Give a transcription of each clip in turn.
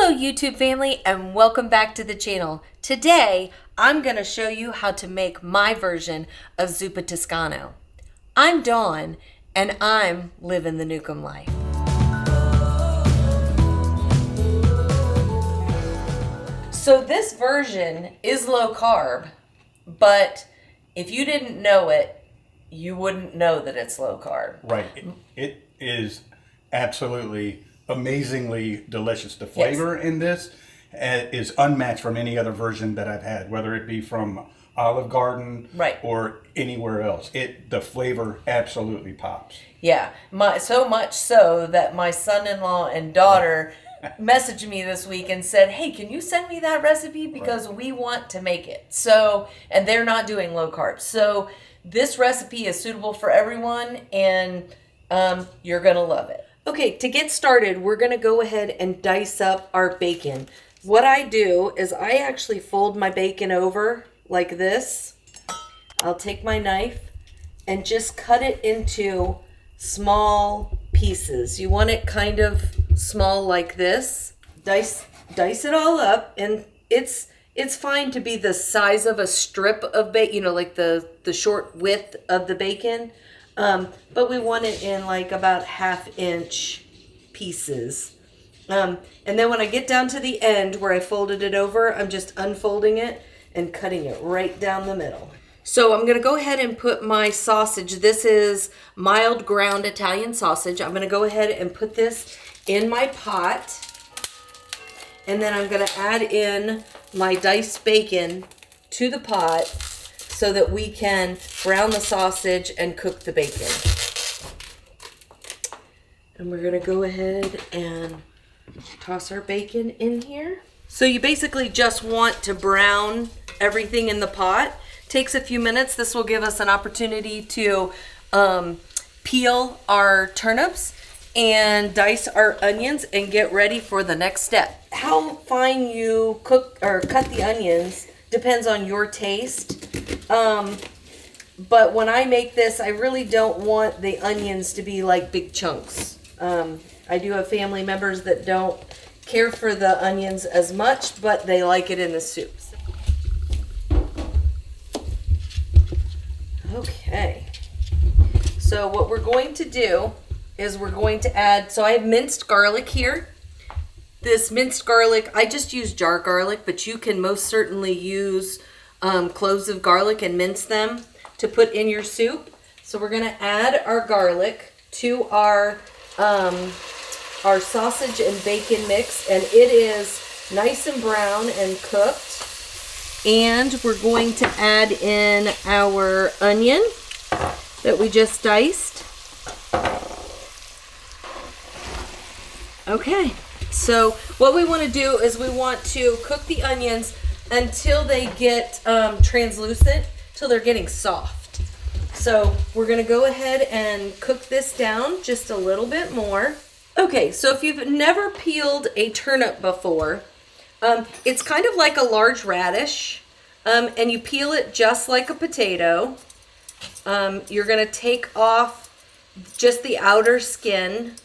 Hello YouTube family and welcome back to the channel. Today I'm going to show you how to make my version of Zuppa Toscana. I'm Dawn and I'm living the Newcomb life. So this version is low carb, but if you didn't know it, you wouldn't know that it's low carb. Right. It is absolutely amazingly delicious. The flavor in this is unmatched from any other version that I've had, whether it be from Olive Garden or anywhere else. The flavor absolutely pops. Yeah, so much so that my son-in-law and daughter messaged me this week and said, hey, can you send me that recipe because we want to make it. So, and they're not doing low carb. So this recipe is suitable for everyone and you're going to love it. Okay, to get started, we're going to go ahead and dice up our bacon. What I do is I actually fold my bacon over like this. I'll take my knife and just cut it into small pieces. You want it kind of small like this. Dice it all up, and it's fine to be the size of a strip of bacon, you know, like the short width of the bacon. But we want it in like about 1/2 inch pieces. And then when I get down to the end where I folded it over, I'm just unfolding it and cutting it right down the middle. So I'm going to go ahead and put my sausage. This is mild ground Italian sausage. I'm going to go ahead and put this in my pot. And then I'm going to add in my diced bacon to the pot so that we can brown the sausage and cook the bacon. And we're going to go ahead and toss our bacon in here. So you basically just want to brown everything in the pot. Takes a few minutes. This will give us an opportunity to peel our turnips and dice our onions and get ready for the next step. How fine you cook or cut the onions depends on your taste. But when I make this, I really don't want the onions to be like big chunks. I do have family members that don't care for the onions as much, but they like it in the soup. Okay. So what we're going to do is we're going to add, so I have minced garlic here. This minced garlic, I just use jar garlic, but you can most certainly use cloves of garlic and mince them to put in your soup. So we're going to add our garlic to our sausage and bacon mix, and it is nice and brown and cooked. And we're going to add in our onion that we just diced. Okay, so what we want to do is we want to cook the onions until they get translucent, till they're getting soft. So we're going to go ahead and cook this down just a little bit more. Okay, so if you've never peeled a turnip before, it's kind of like a large radish, and you peel it just like a potato. You're going to take off just the outer skin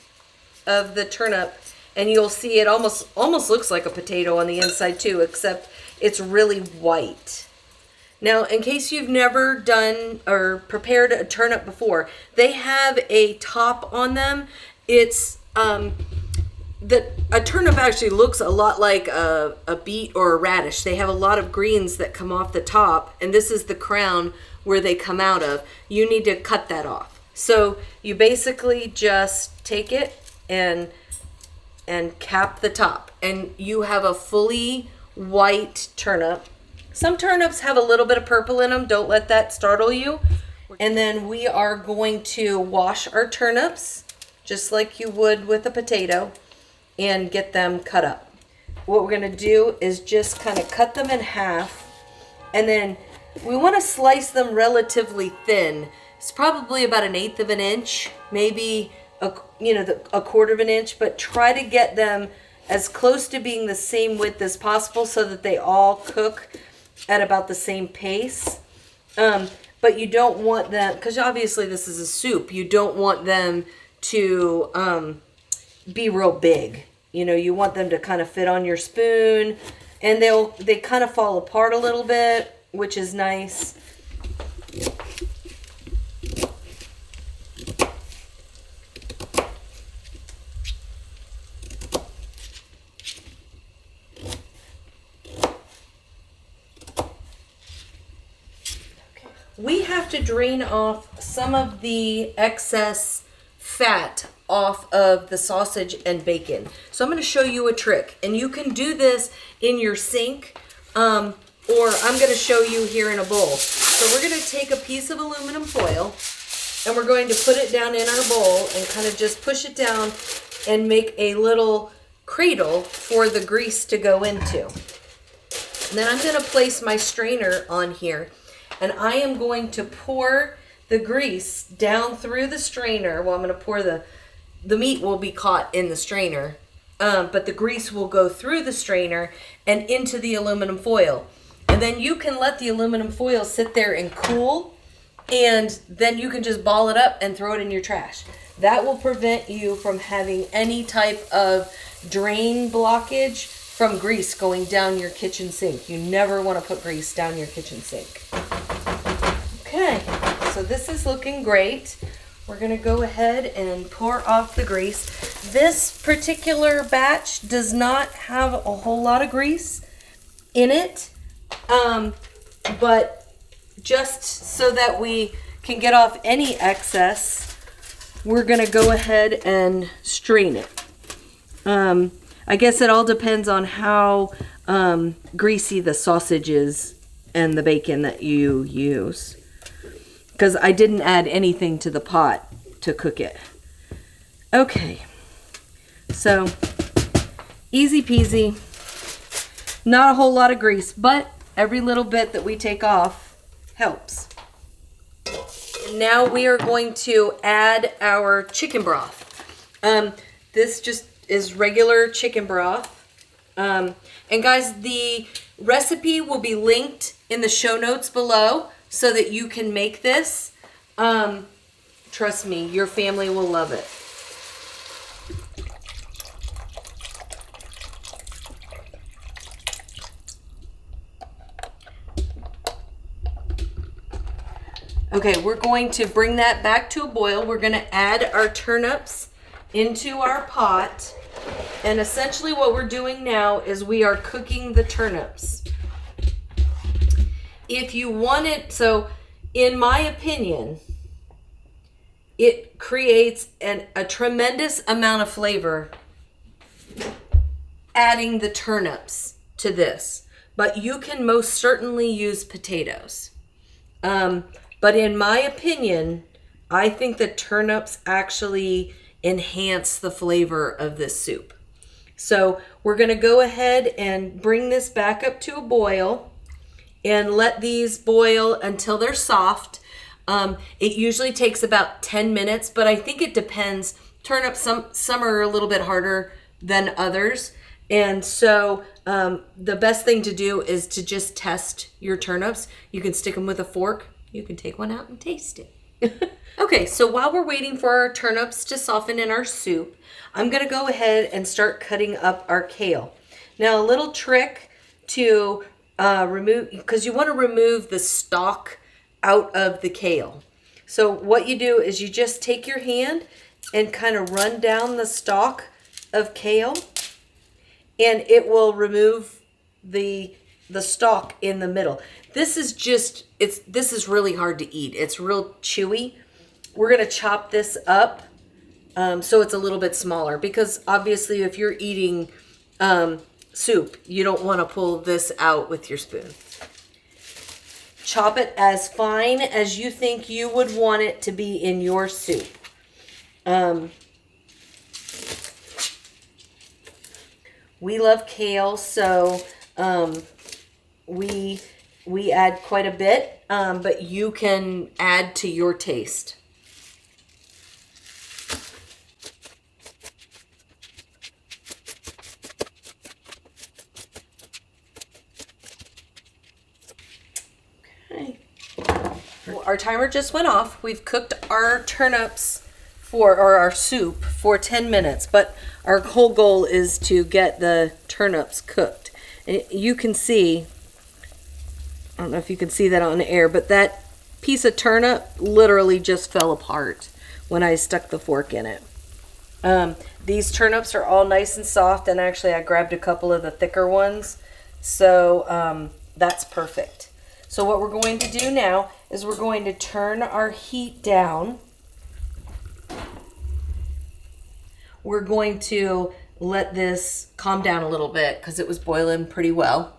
of the turnip, and you'll see it almost looks like a potato on the inside too, except it's really white. Now, in case you've never done or prepared a turnip before, they have a top on them. It's a turnip actually looks a lot like a beet or a radish. They have a lot of greens that come off the top, and this is the crown where they come out of. You need to cut that off. So you basically just take it and cap the top, and you have a fully white turnip. Some turnips have a little bit of purple in them. Don't let that startle you. And then we are going to wash our turnips just like you would with a potato and get them cut up. What we're going to do is just kind of cut them in half, and then we want to slice them relatively thin. It's probably about 1/8 of an inch, maybe a 1/4 of an inch, but try to get them as close to being the same width as possible so that they all cook at about the same pace. But you don't want them, because obviously this is a soup, you don't want them to be real big. You know, you want them to kind of fit on your spoon, and they kind of fall apart a little bit, which is nice. We have to drain off some of the excess fat off of the sausage and bacon. So I'm going to show you a trick, and you can do this in your sink, or I'm going to show you here in a bowl. So we're going to take a piece of aluminum foil, and we're going to put it down in our bowl and kind of just push it down and make a little cradle for the grease to go into. And then I'm going to place my strainer on here, and I am going to pour the grease down through the strainer. Well, I'm going to pour the meat will be caught in the strainer, but the grease will go through the strainer and into the aluminum foil. And then you can let the aluminum foil sit there and cool, and then you can just ball it up and throw it in your trash. That will prevent you from having any type of drain blockage from grease going down your kitchen sink. You never want to put grease down your kitchen sink. Okay, so this is looking great. We're going to go ahead and pour off the grease. This particular batch does not have a whole lot of grease in it, but just so that we can get off any excess, we're going to go ahead and strain it. I guess it all depends on how greasy the sausage is and the bacon that you use, because I didn't add anything to the pot to cook it. Okay, so easy peasy, not a whole lot of grease, but every little bit that we take off helps. Now we are going to add our chicken broth. This just is regular chicken broth. And guys, the recipe will be linked in the show notes below so that you can make this. Trust me, your family will love it. Okay, we're going to bring that back to a boil. We're going to add our turnips into our pot. And essentially what we're doing now is we are cooking the turnips. If you want it, so in my opinion, it creates a tremendous amount of flavor adding the turnips to this. But you can most certainly use potatoes. But in my opinion, I think the turnips actually enhance the flavor of this soup. So we're going to go ahead and bring this back up to a boil and let these boil until they're soft. It usually takes about 10 minutes, but I think it depends. Turnips, some are a little bit harder than others. And so the best thing to do is to just test your turnips. You can stick them with a fork. You can take one out and taste it. Okay, so while we're waiting for our turnips to soften in our soup, I'm going to go ahead and start cutting up our kale. Now, a little trick to remove, because you want to remove the stalk out of the kale. So what you do is you just take your hand and kind of run down the stalk of kale, and it will remove the stalk in the middle. This is really hard to eat. It's real chewy. We're going to chop this up so it's a little bit smaller, because obviously if you're eating soup, you don't want to pull this out with your spoon. Chop it as fine as you think you would want it to be in your soup. We love kale, so we add quite a bit, but you can add to your taste. Okay. Well, our timer just went off. We've cooked our turnips or our soup for 10 minutes, but our whole goal is to get the turnips cooked. And you can see, I don't know if you can see that on the air, but that piece of turnip literally just fell apart when I stuck the fork in it. These turnips are all nice and soft, and actually I grabbed a couple of the thicker ones, so that's perfect. So what we're going to do now is we're going to turn our heat down. We're going to let this calm down a little bit because it was boiling pretty well.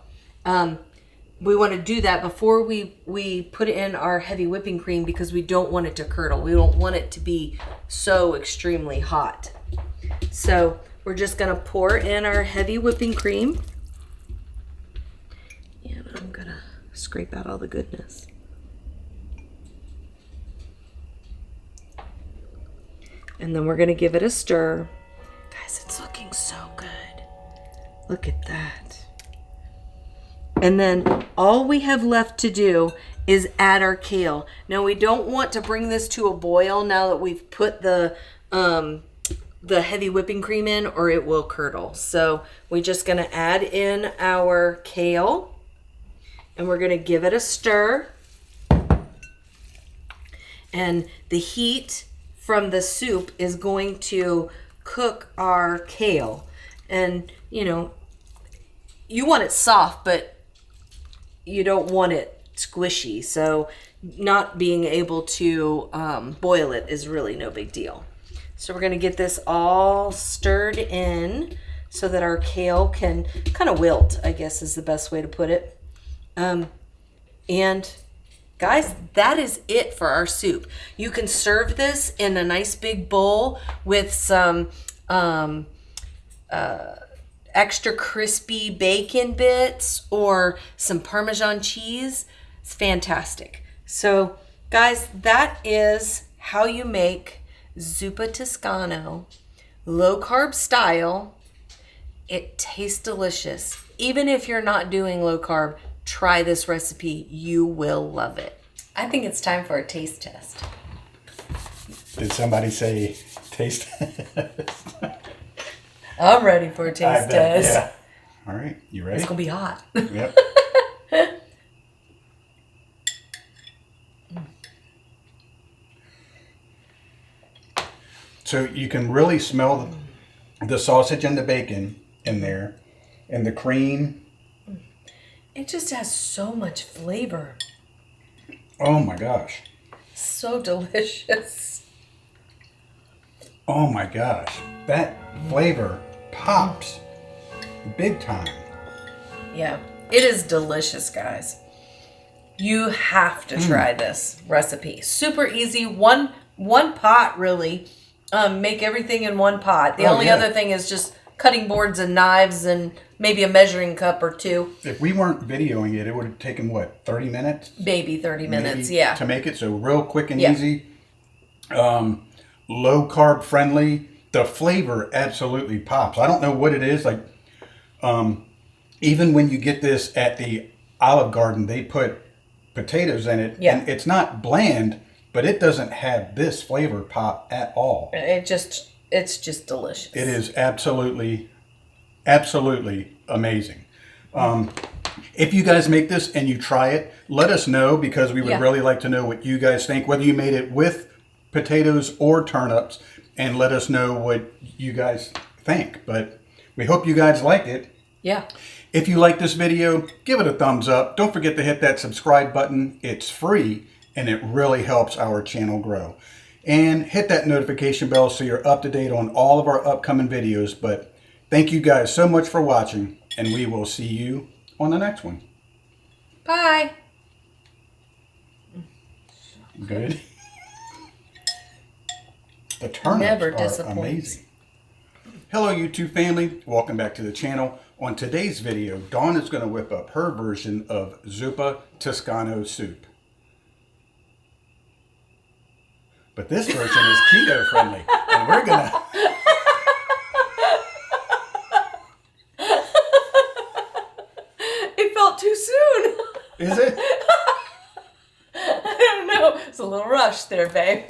We want to do that before we put in our heavy whipping cream because we don't want it to curdle. We don't want it to be so extremely hot. So we're just going to pour in our heavy whipping cream. And I'm going to scrape out all the goodness. And then we're going to give it a stir. Guys, it's looking so good. Look at that. And then all we have left to do is add our kale. Now we don't want to bring this to a boil now that we've put the heavy whipping cream in, or it will curdle. So we're just going to add in our kale and we're going to give it a stir. And the heat from the soup is going to cook our kale. And you know, you want it soft, but you don't want it squishy. So not being able to boil it is really no big deal. So we're going to get this all stirred in so that our kale can kind of wilt, I guess is the best way to put it. And guys, that is it for our soup. You can serve this in a nice big bowl with some extra crispy bacon bits or some Parmesan cheese. It's fantastic. So guys, that is how you make Zuppa Toscana, low carb style. It tastes delicious. Even if you're not doing low carb, try this recipe. You will love it. I think it's time for a taste test. Did somebody say taste test? I'm ready for a taste test. Yeah. All right, you ready? It's gonna be hot. Yep. So you can really smell the sausage and the bacon in there, and the cream. It just has so much flavor. Oh my gosh. So delicious. Oh my gosh. That flavor pops big time. Yeah, it is delicious, guys. You have to try this recipe. Super easy. One pot, really. Make everything in one pot. The only other thing is just cutting boards and knives and maybe a measuring cup or two. If we weren't videoing it, it would have taken, what, 30 minutes? Maybe 30 minutes, yeah. To make it, so real quick and easy. Low carb friendly. The flavor absolutely pops. I don't know what it is. Like, even when you get this at the Olive Garden, they put potatoes in it. Yeah. And it's not bland, but it doesn't have this flavor pop at all. It's just delicious. It is absolutely, absolutely amazing. If you guys make this and you try it, let us know, because we would really like to know what you guys think, whether you made it with potatoes or turnips, and let us know what you guys think. But we hope you guys like it. Yeah. If you like this video, give it a thumbs up. Don't forget to hit that subscribe button. It's free, and it really helps our channel grow. And hit that notification bell so you're up to date on all of our upcoming videos. But thank you guys so much for watching, and we will see you on the next one. Bye. Good. The turnips are amazing. Hello YouTube family, welcome back to the channel. On today's video, Dawn is going to whip up her version of Zuppa Toscana soup. But this version is keto friendly, and we're going to... It felt too soon. Is it? I don't know. It's a little rushed there, babe.